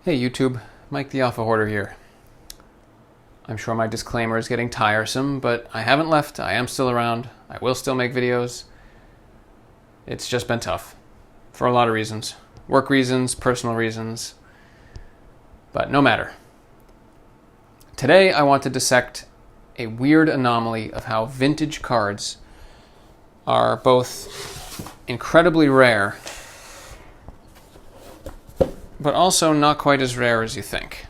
Hey YouTube, Mike the Alpha Hoarder here. I'm sure my disclaimer is getting tiresome, but I haven't left. I am still around. I will still make videos. It's just been tough for a lot of reasons. Work reasons, personal reasons, but no matter. Today I want to dissect a weird anomaly of how vintage cards are both incredibly rare but also not quite as rare as you think.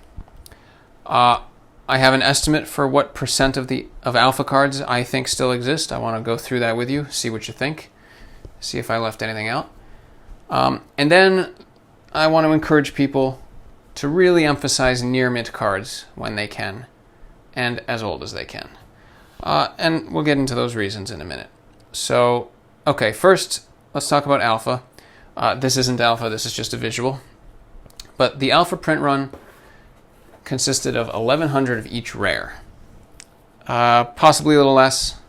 I have an estimate for what percent of alpha cards I think still exist. I want to go through that with you, see what you think, see if I left anything out. And then I want to encourage people to really emphasize near mint cards when they can, and as old as they can. And we'll get into those reasons in a minute. So, okay, first let's talk about alpha. This isn't alpha, this is just a visual. But the alpha print run consisted of 1,100 of each rare. Possibly a little less.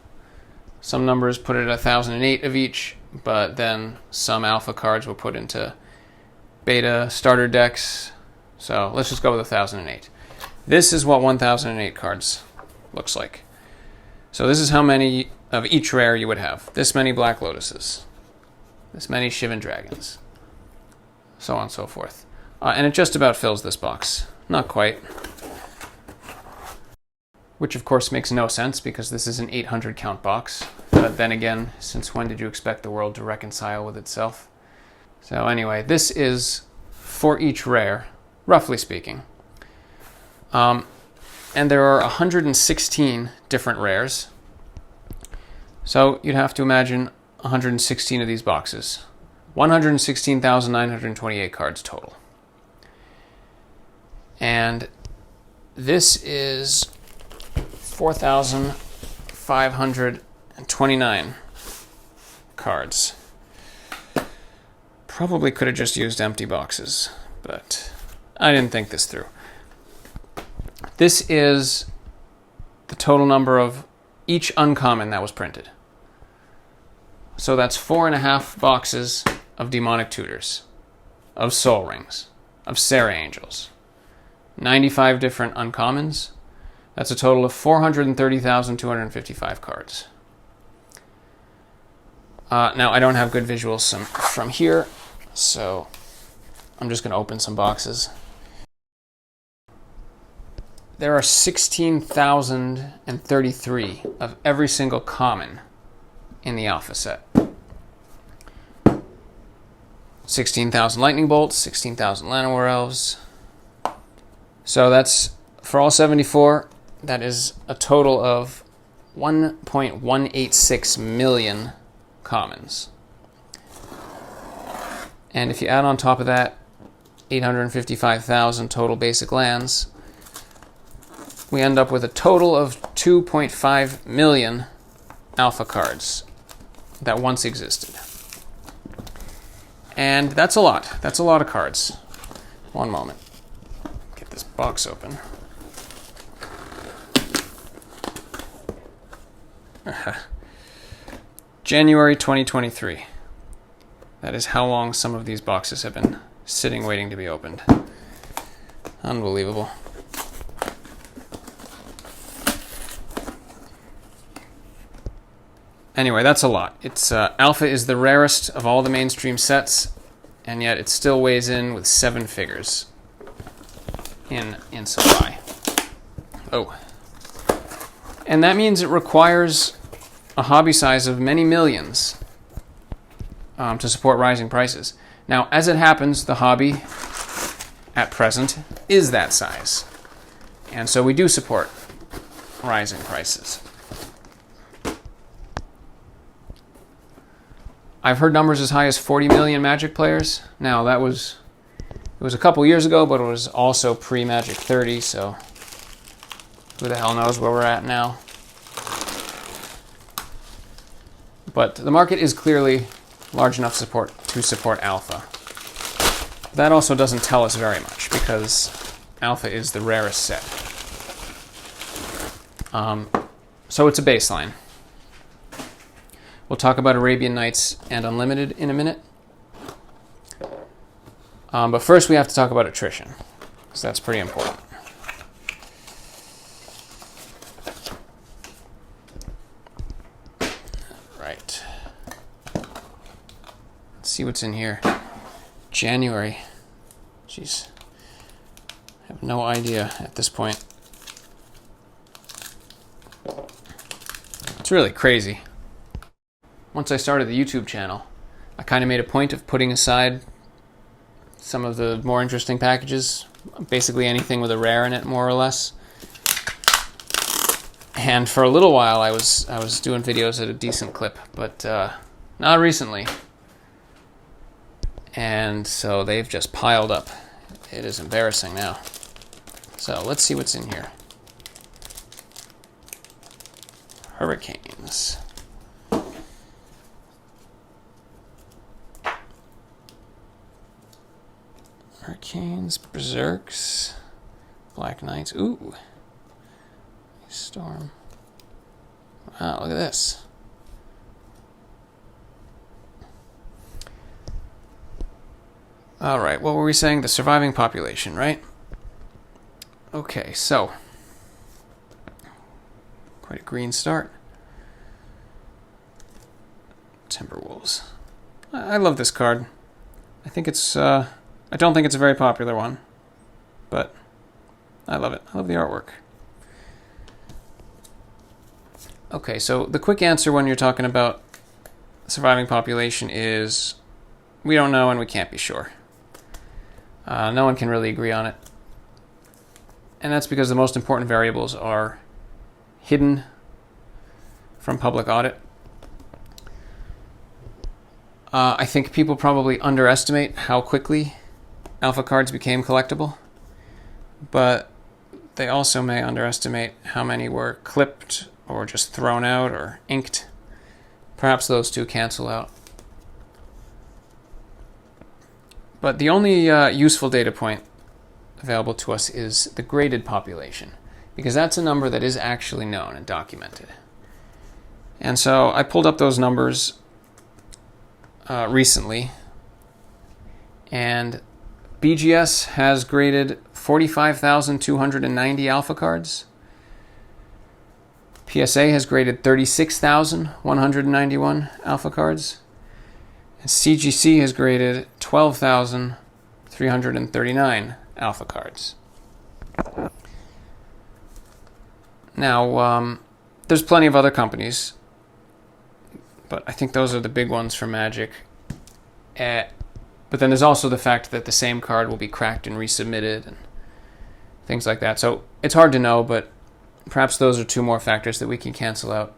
Some numbers put it at 1,008 of each, but then some alpha cards were put into beta starter decks. So let's just go with 1,008. This is what 1,008 cards looks like. So this is how many of each rare you would have. This many Black Lotuses. This many Shivan Dragons. So on and so forth. And it just about fills this box. Not quite. Which of course makes no sense because this is an 800 count box. But then again, since when did you expect the world to reconcile with itself? So anyway, this is for each rare, roughly speaking. And there are 116 different rares. So you'd have to imagine 116 of these boxes. 116,928 cards total. And this is 4,529 cards. Probably could have just used empty boxes, but I didn't think this through. This is the total number of each uncommon that was printed. So that's 4.5 boxes of Demonic Tutors, of Soul Rings, of Serra Angels. 95 different uncommons. That's a total of 430,255 cards. Now, I don't have good visuals from here, so I'm just going to open some boxes. There are 16,033 of every single common in the alpha set. 16,000 Lightning Bolts, 16,000 Llanowar Elves. So that's, for all 74, that is a total of 1.186 million commons. And if you add on top of that 855,000 total basic lands, we end up with a total of 2.5 million alpha cards that once existed. And that's a lot. That's a lot of cards. One moment. Get this box open. January 2023. That is how long some of these boxes have been sitting waiting to be opened. Unbelievable. Anyway, that's a lot. It's Alpha is the rarest of all the mainstream sets, and yet it still weighs in with 7 figures in supply. Oh. And that means it requires a hobby size of many millions to support rising prices. Now, as it happens, the hobby at present is that size. And so we do support rising prices. I've heard numbers as high as 40 million Magic players. Now, it was a couple years ago, but it was also pre-Magic 30, so who the hell knows where we're at now. But the market is clearly large enough to support Alpha. That also doesn't tell us very much, because Alpha is the rarest set. So it's a baseline. We'll talk about Arabian Nights and Unlimited in a minute. But first we have to talk about attrition. because that's pretty important. Right. Let's see what's in here. January. Jeez. I have no idea at this point. It's really crazy. Once I started the YouTube channel, I kind of made a point of putting aside some of the more interesting packages, basically anything with a rare in it, more or less. And for a little while, I was doing videos at a decent clip, but not recently. And so they've just piled up. It is embarrassing now. So let's see what's in here. Hurricanes. Hurricanes, Berserks, Black Knights. Ooh. Storm. Wow, look at this. All right, what were we saying? The surviving population, right? Okay, so quite a green start. Timberwolves. I love this card. I think it's I don't think it's a very popular one, but I love it. I love the artwork. Okay, so the quick answer when you're talking about surviving population is we don't know and we can't be sure. No one can really agree on it. And that's because the most important variables are hidden from public audit. I think people probably underestimate how quickly alpha cards became collectible, but they also may underestimate how many were clipped or just thrown out or inked. Perhaps those two cancel out. But the only useful data point available to us is the graded population, because that's a number that is actually known and documented. And so I pulled up those numbers recently, and BGS has graded 45,290 alpha cards. PSA has graded 36,191 alpha cards. And CGC has graded 12,339 alpha cards. Now, there's plenty of other companies, but I think those are the big ones for Magic. But then there's also the fact that the same card will be cracked and resubmitted and things like that. So it's hard to know, but perhaps those are two more factors that we can cancel out.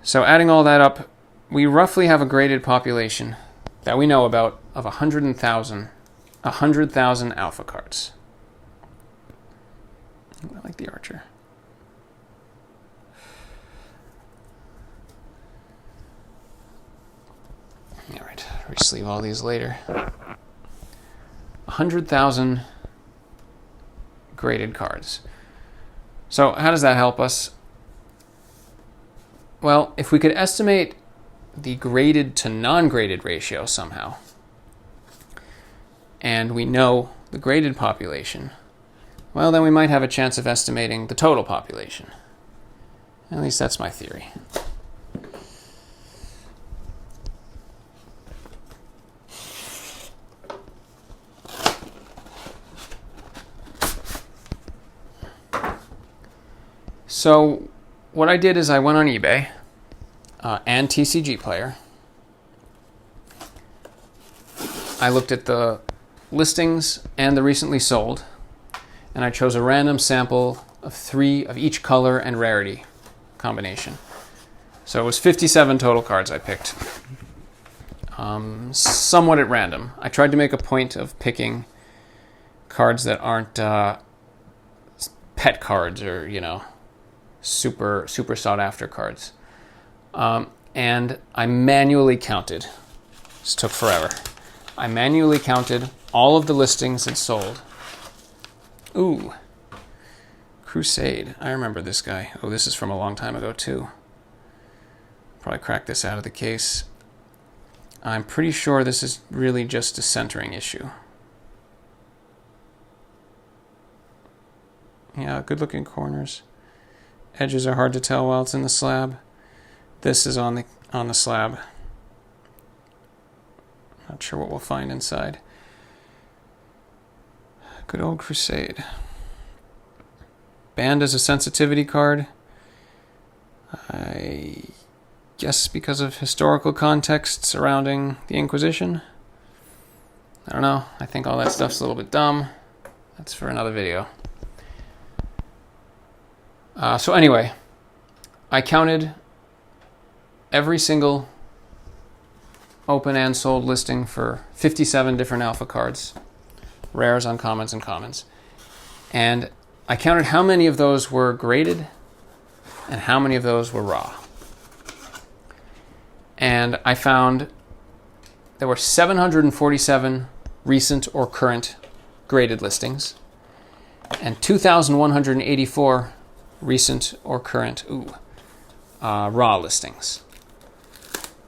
So adding all that up, we roughly have a graded population that we know about of 100,000 alpha cards. I like the Archer. All right, re-sleeve all these later. 100,000 graded cards. So how does that help us? Well, if we could estimate the graded to non-graded ratio somehow, and we know the graded population, well, then we might have a chance of estimating the total population. At least that's my theory. So what I did is I went on eBay and TCG Player. I looked at the listings and the recently sold, and I chose a random sample of 3 of each color and rarity combination. So it was 57 total cards I picked, somewhat at random. I tried to make a point of picking cards that aren't pet cards or, you know, super sought after cards. And I manually counted. This took forever. I manually counted all of the listings that sold. Ooh. Crusade. I remember this guy. Oh, this is from a long time ago too. Probably cracked this out of the case. I'm pretty sure this is really just a centering issue. Yeah, good looking corners. Edges are hard to tell while it's in the slab. This is on the slab. Not sure what we'll find inside. Good old Crusade. Banned as a sensitivity card. I guess because of historical context surrounding the Inquisition. I don't know. I think all that stuff's a little bit dumb. That's for another video. So anyway, I counted every single open and sold listing for 57 different alpha cards, rares, uncommons, and commons. And I counted how many of those were graded and how many of those were raw. And I found there were 747 recent or current graded listings and 2,184 recent or current raw listings.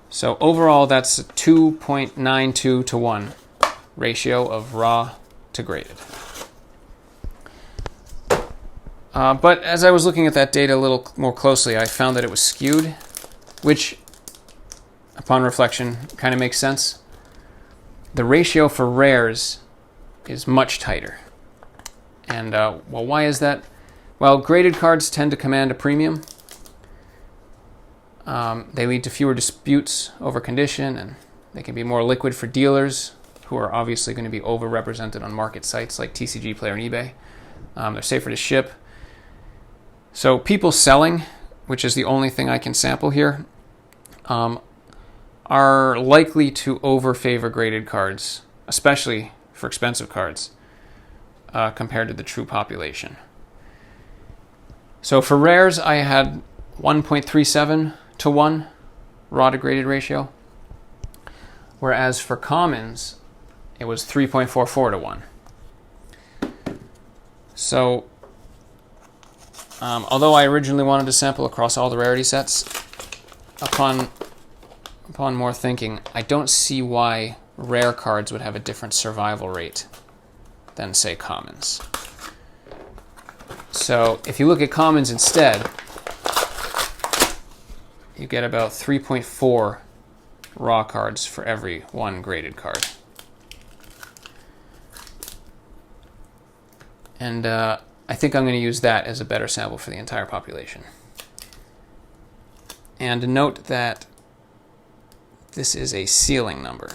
So overall, that's a 2.92 to 1 ratio of raw to graded. But as I was looking at that data a little more closely, I found that it was skewed, which, upon reflection, kind of makes sense. The ratio for rares is much tighter. And, well, why is that? Well, graded cards tend to command a premium. They lead to fewer disputes over condition, and they can be more liquid for dealers who are obviously going to be overrepresented on market sites like TCG Player and eBay. They're safer to ship. So people selling, which is the only thing I can sample here, are likely to overfavor graded cards, especially for expensive cards, compared to the true population. So for rares, I had 1.37 to 1 raw to graded ratio, whereas for commons, it was 3.44 to 1. So, although I originally wanted to sample across all the rarity sets, upon more thinking, I don't see why rare cards would have a different survival rate than, say, commons. So if you look at commons instead, you get about 3.4 raw cards for every one graded card. And I think I'm going to use that as a better sample for the entire population. And note that this is a ceiling number.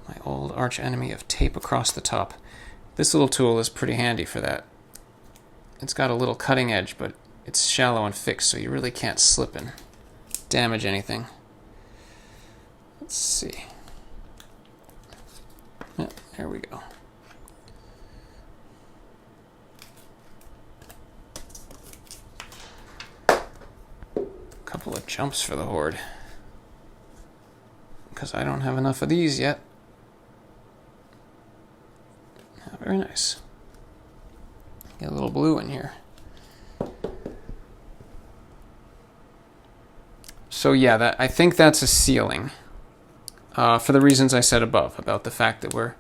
My old arch enemy of tape across the top. This little tool is pretty handy for that. It's got a little cutting edge, but it's shallow and fixed, so you really can't slip and damage anything. Let's see. Yeah, there we go. Couple of jumps for the Horde, because I don't have enough of these yet. Very nice. Get a little blue in here. So yeah, I think that's a ceiling, for the reasons I said above about the fact that we're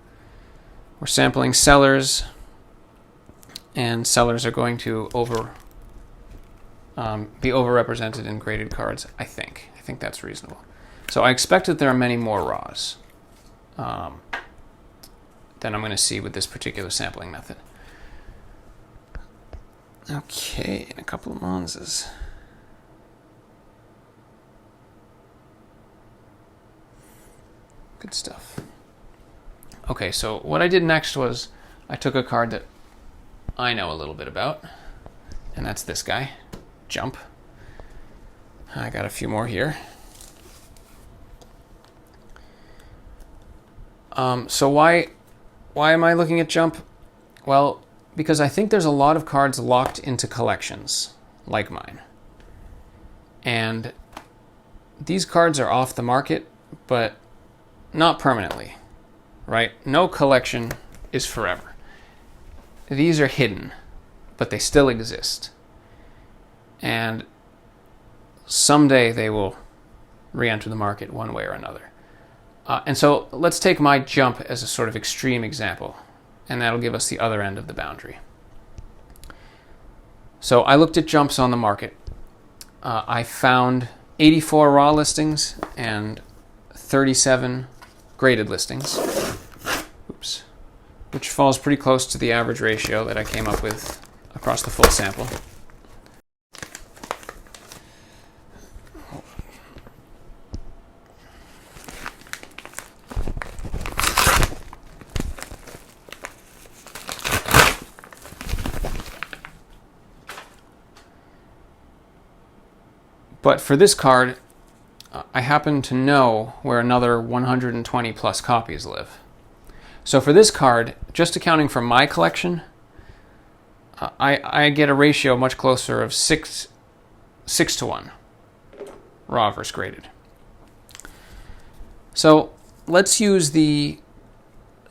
sampling sellers, and sellers are going to be overrepresented in graded cards. I think that's reasonable. So I expect that there are many more raws than I'm going to see with this particular sampling method. Okay, and a couple of Monzas. Good stuff. Okay, so what I did next was I took a card that I know a little bit about, and that's this guy, Jump. I got a few more here. So why am I looking at Jump? Well, because I think there's a lot of cards locked into collections, like mine. And these cards are off the market, but not permanently, right? No collection is forever. These are hidden, but they still exist. And someday they will re-enter the market one way or another. And so let's take my jump as a sort of extreme example, and that'll give us the other end of the boundary. So I looked at jumps on the market. I found 84 raw listings and 37 graded listings, which falls pretty close to the average ratio that I came up with across the full sample. But for this card, I happen to know where another 120 plus copies live. So for this card, just accounting for my collection, I get a ratio much closer of 6 to 1, raw versus graded. So let's use the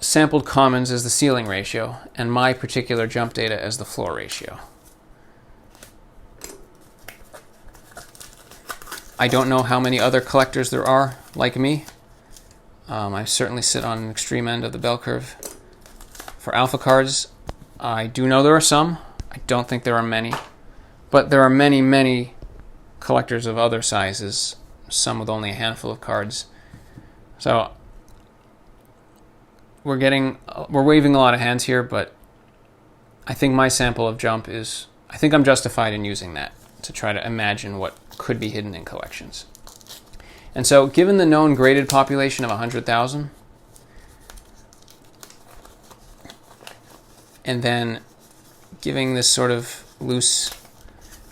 sampled commons as the ceiling ratio and my particular jump data as the floor ratio. I don't know how many other collectors there are like me. I certainly sit on an extreme end of the bell curve. For alpha cards, I do know there are some. I don't think there are many. But there are many, many collectors of other sizes, some with only a handful of cards. So we're waving a lot of hands here, but I think my sample of jump is, I think I'm justified in using that to try to imagine what could be hidden in collections. And so given the known graded population of 100,000, and then giving this sort of loose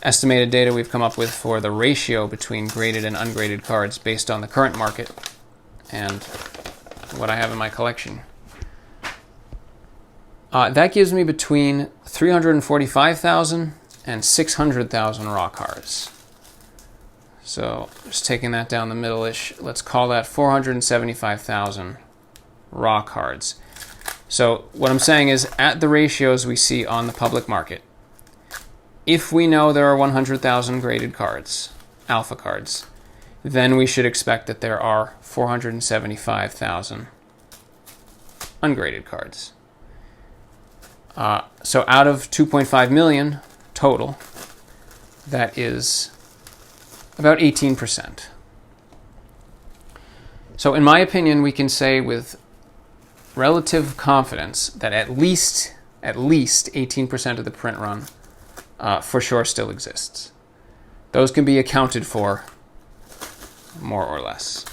estimated data we've come up with for the ratio between graded and ungraded cards based on the current market and what I have in my collection, that gives me between 345,000 and 600,000 raw cards. So just taking that down the middle-ish, let's call that 475,000 raw cards. So what I'm saying is, at the ratios we see on the public market, if we know there are 100,000 graded cards, alpha cards, then we should expect that there are 475,000 ungraded cards. So out of 2.5 million total, that is about 18%. So in my opinion, we can say with relative confidence that at least 18% of the print run for sure still exists. Those can be accounted for more or less.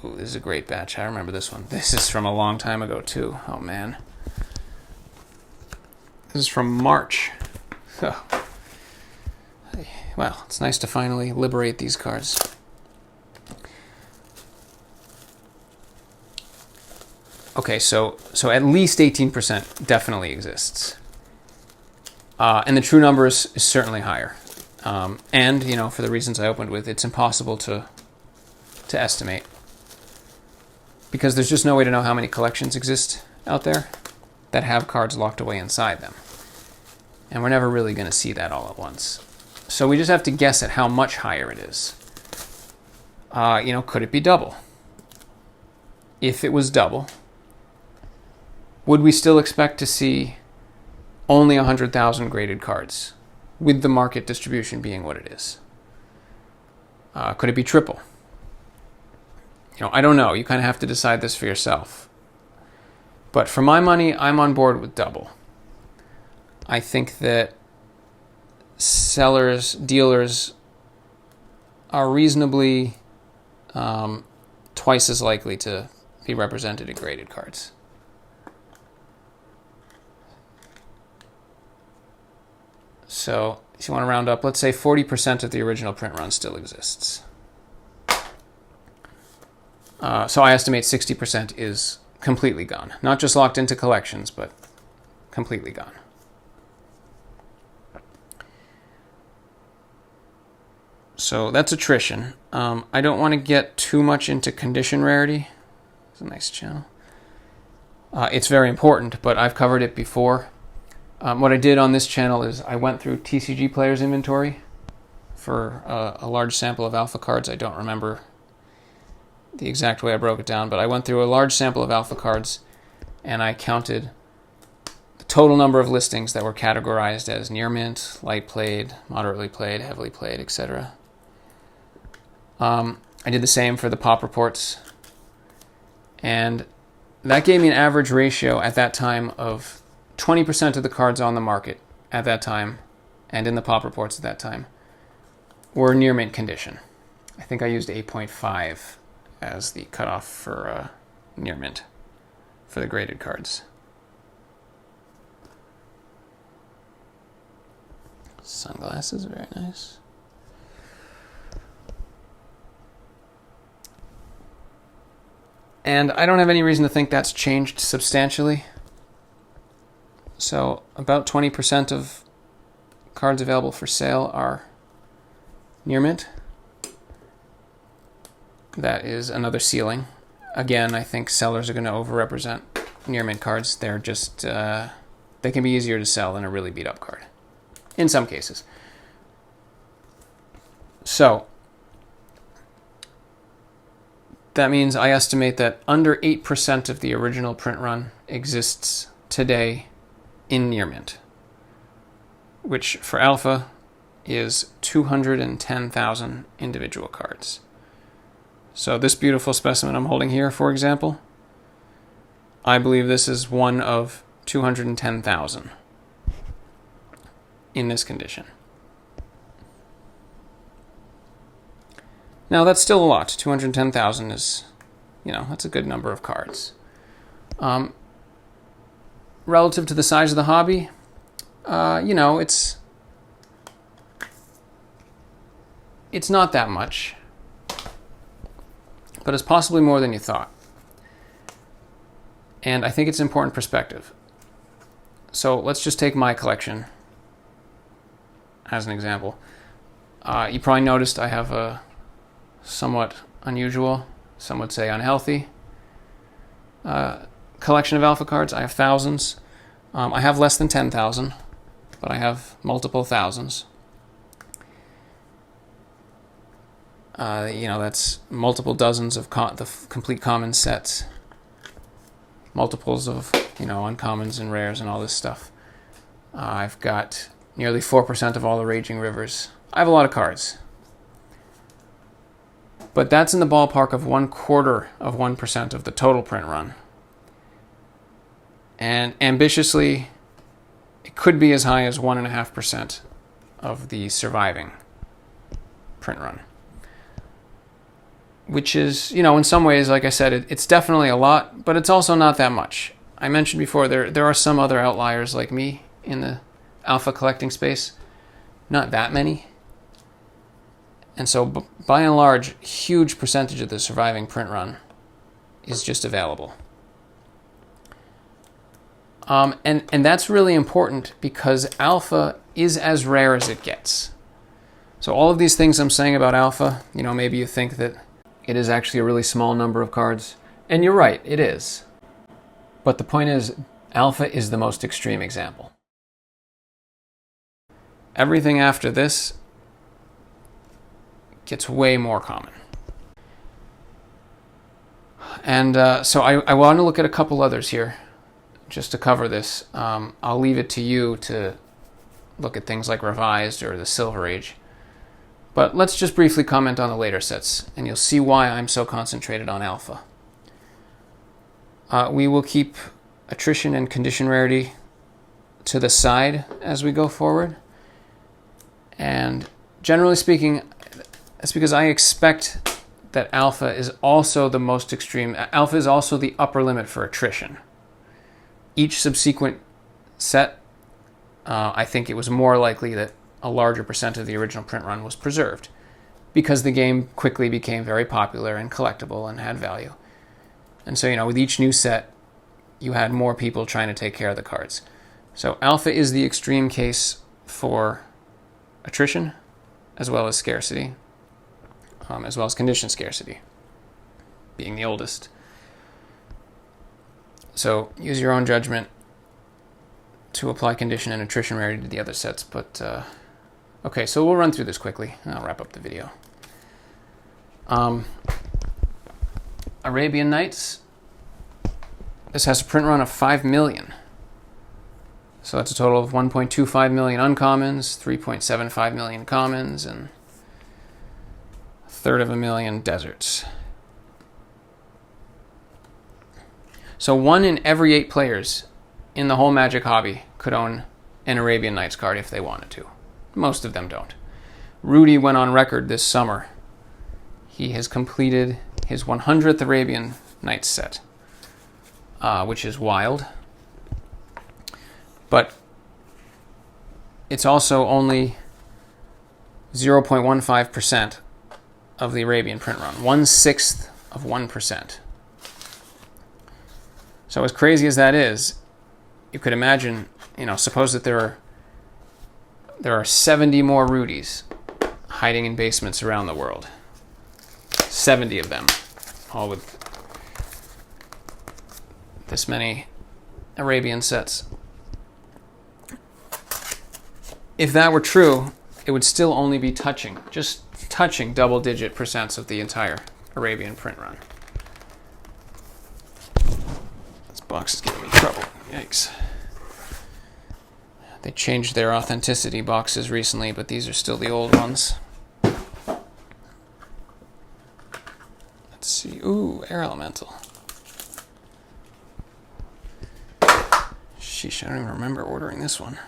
Ooh, this is a great batch. I remember this one. This is from a long time ago too. Oh man. This is from March. Oh. Well, it's nice to finally liberate these cards. Okay, so at least 18% definitely exists. And the true number is certainly higher. And, you know, for the reasons I opened with, it's impossible to estimate. Because there's just no way to know how many collections exist out there that have cards locked away inside them. And we're never really going to see that all at once. So we just have to guess at how much higher it is. You know, could it be double? If it was double, would we still expect to see only 100,000 graded cards, with the market distribution being what it is? Could it be triple? You know, I don't know. You kind of have to decide this for yourself. But for my money, I'm on board with double. I think that sellers, dealers are reasonably twice as likely to be represented in graded cards. So if you want to round up, let's say 40% of the original print run still exists. So I estimate 60% is completely gone. Not just locked into collections, but completely gone. So that's attrition. I don't want to get too much into condition rarity. It's a nice channel. It's very important, but I've covered it before. What I did on this channel is I went through TCG Player's inventory for a large sample of alpha cards. I don't remember the exact way I broke it down, but I went through a large sample of alpha cards and I counted the total number of listings that were categorized as near mint, light played, moderately played, heavily played, etc. I did the same for the pop reports, and that gave me an average ratio at that time of 20% of the cards on the market at that time and in the pop reports at that time were near mint condition. I think I used 8.5 as the cutoff for near mint for the graded cards. Sunglasses, very nice. And I don't have any reason to think that's changed substantially. So about 20% of cards available for sale are near mint. That is another ceiling. Again, I think sellers are going to overrepresent near mint cards. They're just, they can be easier to sell than a really beat up card in some cases. So that means I estimate that under 8% of the original print run exists today in near mint, which for alpha is 210,000 individual cards. So this beautiful specimen I'm holding here, for example, I believe this is one of 210,000 in this condition. Now that's still a lot. 210,000 is, that's a good number of cards. Relative to the size of the hobby, it's not that much, but it's possibly more than you thought. And I think it's important perspective. So let's just take my collection as an example. You probably noticed I have a somewhat unusual, some would say unhealthy, collection of alpha cards. I have thousands. I have less than 10,000, but I have multiple thousands. That's multiple dozens of the complete common sets, multiples of, uncommons and rares and all this stuff. I've got nearly 4% of all the Raging Rivers. I have a lot of cards. But that's in the ballpark of 1/4% of the total print run. And ambitiously, it could be as high as 1.5% of the surviving print run. Which is, in some ways, like I said, it's definitely a lot, but it's also not that much. I mentioned before, there are some other outliers like me in the alpha collecting space. Not that many. And so, by and large, huge percentage of the surviving print run is just available. And that's really important because alpha is as rare as it gets. So all of these things I'm saying about alpha, maybe you think that it is actually a really small number of cards. And you're right, it is. But the point is, alpha is the most extreme example. Everything after this gets way more common. And so I want to look at a couple others here just to cover this. I'll leave it to you to look at things like Revised or the Silver Age. But let's just briefly comment on the later sets, and you'll see why I'm so concentrated on alpha. We will keep attrition and condition rarity to the side as we go forward. And generally speaking, that's because I expect that alpha is also the most extreme. Alpha is also the upper limit for attrition. Each subsequent set, I think it was more likely that a larger percent of the original print run was preserved because the game quickly became very popular and collectible and had value. And so, with each new set, you had more people trying to take care of the cards. So alpha is the extreme case for attrition as well as scarcity, as well as condition scarcity, being the oldest. So use your own judgment to apply condition and attrition rarity to the other sets. But okay, so we'll run through this quickly, and I'll wrap up the video. Arabian Nights, this has a print run of 5 million. So that's a total of 1.25 million uncommons, 3.75 million commons, and a third of a million deserts. So 1 in every 8 players in the whole Magic hobby could own an Arabian Nights card if they wanted to. Most of them don't. Rudy went on record this summer. He has completed his 100th Arabian Nights set, which is wild. But it's also only 0.15% of the Arabian print run, 1/6 of 1%. So as crazy as that is, you could imagine, suppose that there are 70 more Rudys hiding in basements around the world. 70 of them, all with this many Arabian sets. If that were true, it would still only be just touching double-digit percents of the entire Arabian print run. This box is giving me trouble. Yikes. They changed their authenticity boxes recently, but these are still the old ones. Let's see. Ooh, Air Elemental. Sheesh, I don't even remember ordering this one.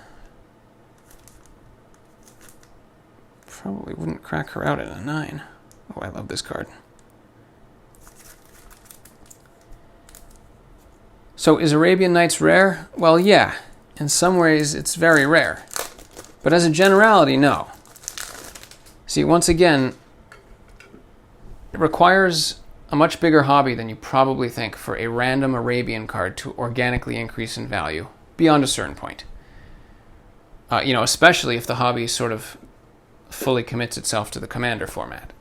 Probably wouldn't crack her out at a 9. Oh, I love this card. So is Arabian Nights rare? Well, yeah. In some ways, it's very rare. But as a generality, no. See, once again, it requires a much bigger hobby than you probably think for a random Arabian card to organically increase in value beyond a certain point. Especially if the hobby sort of fully commits itself to the Commander format,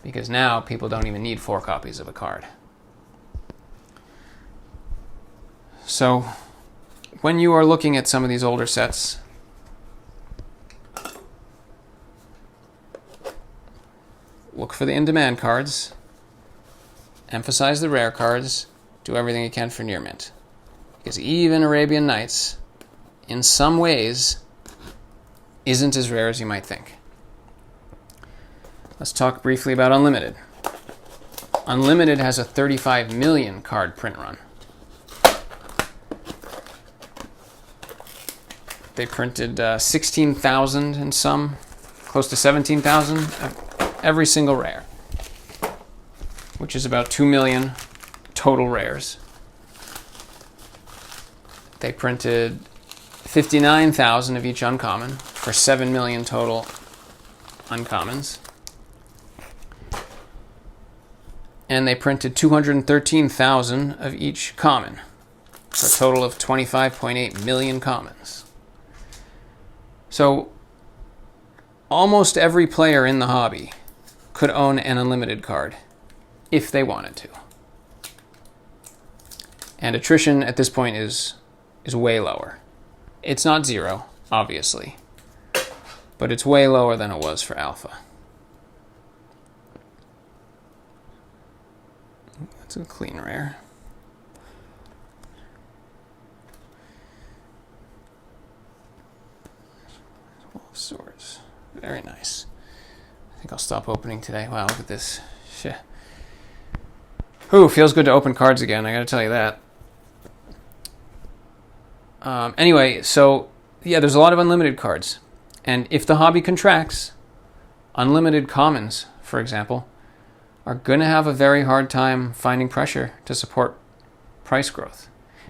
because now people don't even need 4 copies of a card. So when you are looking at some of these older sets, look for the in-demand cards, emphasize the rare cards, do everything you can for near mint, because even Arabian Nights, in some ways, isn't as rare as you might think. Let's talk briefly about Unlimited. Unlimited has a 35 million card print run. They printed 16,000 and some, close to 17,000 of every single rare, which is about 2 million total rares. They printed 59,000 of each uncommon for 7 million total uncommons. And they printed 213,000 of each common for a total of 25.8 million commons. So almost every player in the hobby could own an Unlimited card if they wanted to. And attrition at this point is way lower. It's not 0, obviously, but it's way lower than it was for Alpha. That's a clean rare. Wolf of Swords. Very nice. I think I'll stop opening today. Wow, look at this. Shit. Ooh, feels good to open cards again, I gotta tell you that. Anyway, so yeah, there's a lot of Unlimited cards. And if the hobby contracts, Unlimited commons, for example, are going to have a very hard time finding pressure to support price growth.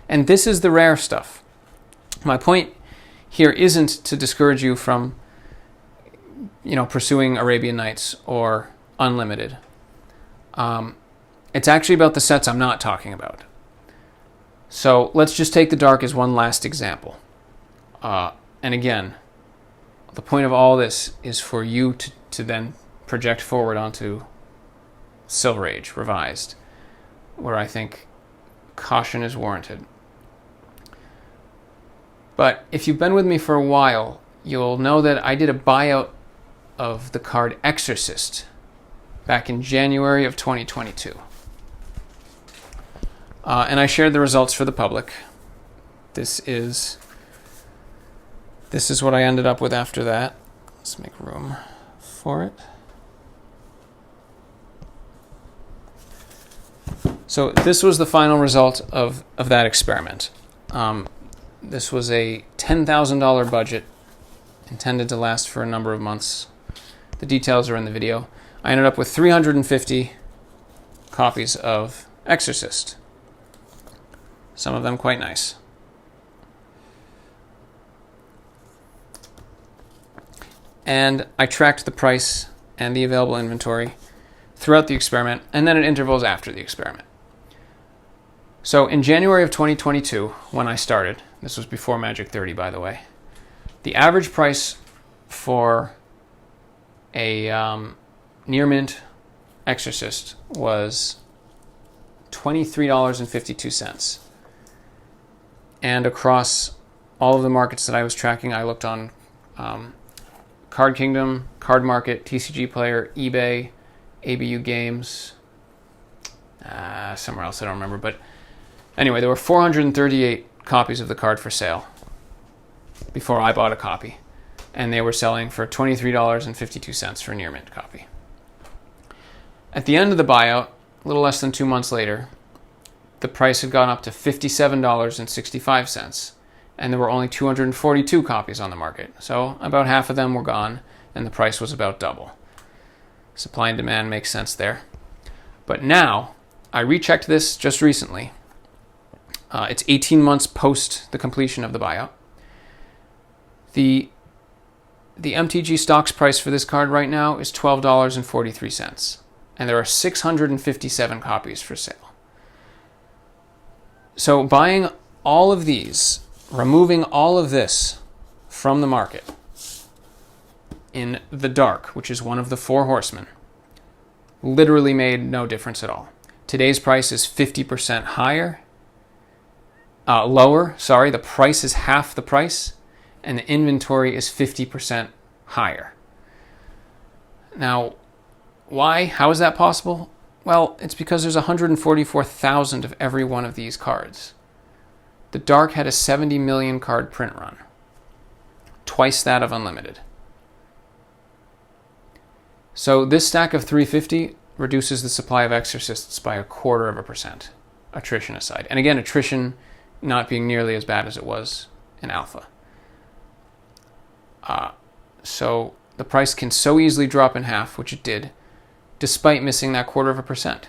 And this is the rare stuff. My point here isn't to discourage you from, pursuing Arabian Nights or Unlimited. It's actually about the sets I'm not talking about. So let's just take the Dark as one last example. And again, the point of all this is for you to then project forward onto Silver Age Revised, where I think caution is warranted. But if you've been with me for a while, you'll know that I did a buyout of the card Exorcist back in January of 2022. And I shared the results for the public. This is what I ended up with after that. Let's make room for it. So this was the final result of that experiment. This was a $10,000 budget intended to last for a number of months. The details are in the video. I ended up with 350 copies of Exorcist. Some of them quite nice. And I tracked the price and the available inventory throughout the experiment, and then at intervals after the experiment. So in January of 2022, when I started, this was before Magic 30, by the way, the average price for a near mint Exorcist was $23.52. And across all of the markets that I was tracking, I looked on Card Kingdom, Card Market, TCG Player, eBay, ABU Games, somewhere else I don't remember. But anyway, there were 438 copies of the card for sale before I bought a copy. And they were selling for $23.52 for a near mint copy. At the end of the buyout, a little less than 2 months later, the price had gone up to $57.65, and there were only 242 copies on the market. So about half of them were gone, and the price was about double. Supply and demand makes sense there. But now, I rechecked this just recently. It's 18 months post the completion of the buyout. The MTG stocks price for this card right now is $12.43, and there are 657 copies for sale. So buying all of these, removing all of this from the market in the dark, which is one of the four horsemen, literally made no difference at all. Today's price is 50% lower. The price is half the price, and the inventory is 50% higher. Now, why? How is that possible? Well, it's because there's 144,000 of every one of these cards. The Dark had a 70 million card print run, twice that of Unlimited. So this stack of 350 reduces the supply of Exorcists by 0.25%, attrition aside. And again, attrition not being nearly as bad as it was in Alpha. So the price can so easily drop in half, which it did, despite missing that 0.25%.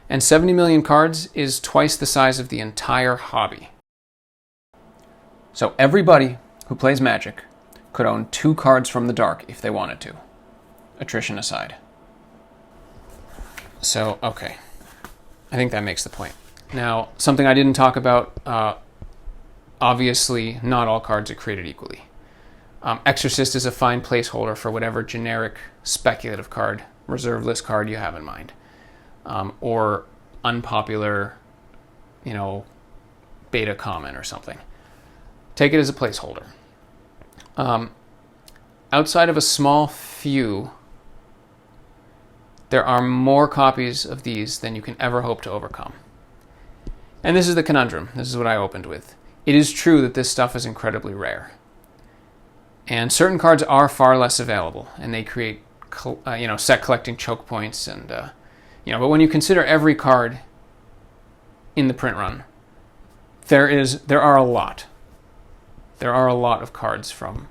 And 70 million cards is twice the size of the entire hobby. So everybody who plays Magic could own 2 cards from the Dark if they wanted to, attrition aside. So, okay. I think that makes the point. Now, something I didn't talk about, obviously not all cards are created equally. Exorcist is a fine placeholder for whatever generic speculative card, reserve list card you have in mind. Or unpopular, beta common or something. Take it as a placeholder. Outside of a small few, there are more copies of these than you can ever hope to overcome. And this is the conundrum. This is what I opened with. It is true that this stuff is incredibly rare. And certain cards are far less available, and they create, set collecting choke points, and but when you consider every card in the print run, there are a lot. There are a lot of cards from,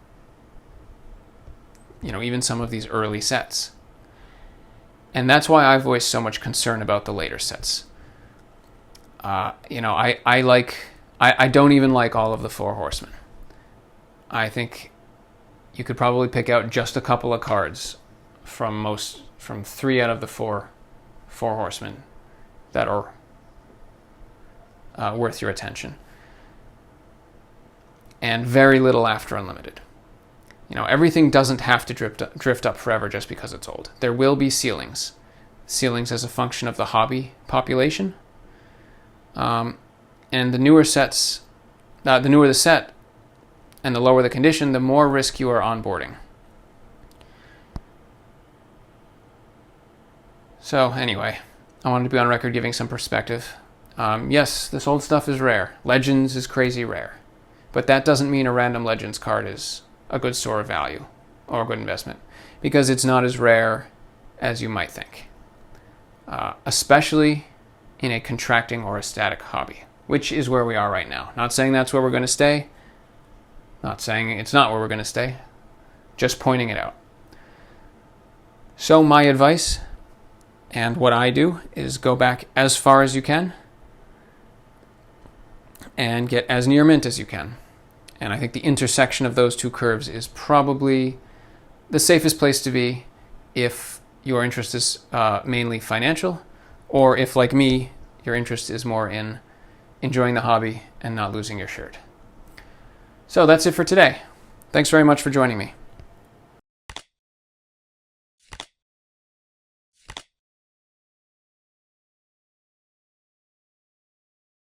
even some of these early sets. And that's why I voiced so much concern about the later sets. I don't even like all of the Four Horsemen. I think you could probably pick out just a couple of cards from 3 out of the four Horsemen that are worth your attention. And very little after Unlimited. Everything doesn't have to drift up forever just because it's old. There will be ceilings. Ceilings as a function of the hobby population. And the newer sets, the newer the set, and the lower the condition, the more risk you are onboarding. So anyway, I wanted to be on record giving some perspective. Yes, this old stuff is rare. Legends is crazy rare. But that doesn't mean a random Legends card is a good store of value or a good investment, because it's not as rare as you might think. Especially in a contracting or a static hobby, which is where we are right now. Not saying that's where we're going to stay. Not saying it's not where we're going to stay. Just pointing it out. So my advice, and what I do, is go back as far as you can and get as near mint as you can. And I think the intersection of those two curves is probably the safest place to be if your interest is mainly financial, or if, like me, your interest is more in enjoying the hobby and not losing your shirt. So that's it for today. Thanks very much for joining me.